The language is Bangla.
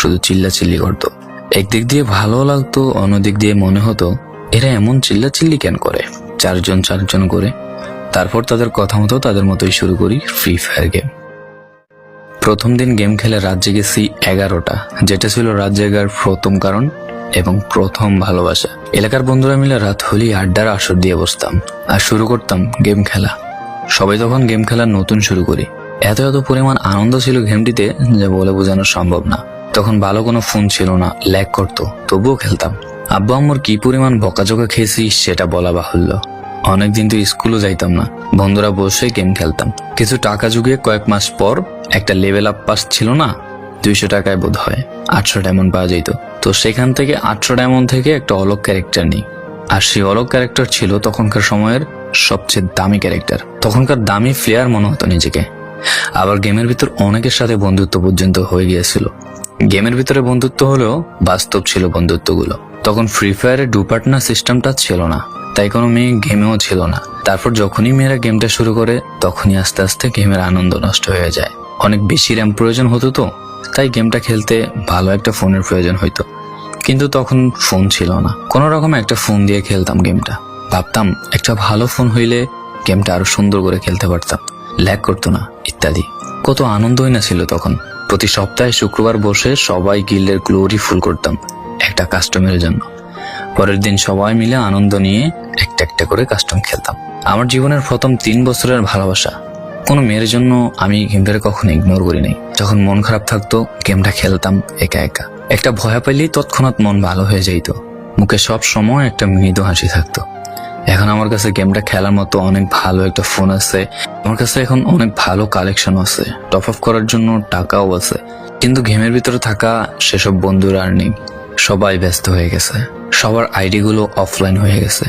শুধু চিল্লাচিল্লি করতো। একদিক দিয়ে ভালো লাগতো, অন্যদিক দিয়ে মনে হতো এরা এমন চিল্লাচিল্লি কেন করে, চারজন করে। তারপর তাদের কথা মতো তাদের মতোই শুরু করি ফ্রি ফায়ার গেম। প্রথম দিন গেম খেলে রাত জেগেছি 11টা, যেটা ছিল রাত জেগার প্রথম কারণ এবং প্রথম ভালোবাসা। এলাকার বন্ধুরা মিলে রাত হলেই আড্ডার আসর দিয়ে বসতাম আর শুরু করতাম গেম খেলা। সবাই তখন গেম খেলা নতুন শুরু করি। এত পরিমাণ আনন্দ ছিল গেমটিতে যা বলে বোঝানো সম্ভব না। তখন ভালো কোনো ফোন ছিল না, ল্যাগ করতো, তবুও খেলতাম। আব্বু আম্মুর কি পরিমাণ বকাঝকা খেয়েছি সেটা বলা বাহুল্য। অনেকদিন তো স্কুলও যাইতাম না, বন্ধুরা বসে গেম খেলতাম। কিছু টাকা জুগিয়ে কয়েক মাস পর একটা লেভেল আপ পাস ছিল না, 200 টাকায় বোধ হয় 800 ডায়মন্ড পাওয়া যেত। তো সেখান থেকে 800 ডায়মন্ড থেকে একটা অলগ ক্যারেক্টার নিই। আর সেই অলগ ক্যারেক্টার ছিল তখনকার সময়ের সবচেয়ে দামি ক্যারেক্টার। তখনকার দামি প্লেয়ার মনে হতো নিজেকে। আবার গেমের ভিতর অনেকের সাথে বন্ধুত্ব পর্যন্ত হয়ে গিয়েছিল। গেমের ভিতরে বন্ধুত্ব হলেও বাস্তব ছিল বন্ধুত্বগুলো। তখন ফ্রি ফায়ারে ডু পার্টনার সিস্টেমটা ছিল না, তাই কোনো মেয়ে গেমেও ছিল না। তারপর যখনই মেয়েরা গেমটা শুরু করে তখনই আস্তে আস্তে গেমের আনন্দ নষ্ট হয়ে যায়। অনেক বেশি র্যাম প্রয়োজন হতো, তো তাই গেমটা খেলতে ভালো একটা ফোনের প্রয়োজন হইতো। কিন্তু তখন ফোন ছিল না, কোনো রকম একটা ফোন দিয়ে খেলতাম গেমটা। ভাবতাম একটা ভালো ফোন হইলে গেমটা আরো সুন্দর করে খেলতে পারতাম, ল্যাগ করতো না ইত্যাদি। কত আনন্দই না ছিল তখন। প্রতি সপ্তাহে শুক্রবার বসে সবাই গিল্ডের গ্লোরি ফুল করতাম একটা কাস্টমের জন্য। পরের দিন সবাই মিলে আনন্দ নিয়ে একটা একটা করে কাস্টম খেলতাম। আমার জীবনের প্রথম 3 বছরের ভালোবাসা। কোনো মেয়ের জন্য আমি গেমটাকে কখনো ইগনোর করি নাই। যখন মন খারাপ থাকতো গেমটা খেলতাম একা একা। একটা ভয় পাইলেই তৎক্ষণাৎ মন ভালো হয়ে যাইতো, মুখে সব সময় একটা মৃদু হাসি থাকতো। এখন আমার কাছে গেমটা খেলার মতো অনেক ভালো একটা ফোন আছে, আমার কাছে এখন অনেক ভালো কালেকশন আছে, টপ আপ করার জন্য টাকাও আছে। কিন্তু গেমের ভিতরে থাকা সেসব বন্ধুরা আর নেই। সবাই ব্যস্ত হয়ে গেছে, সবার আইডি গুলো অফলাইন হয়ে গেছে।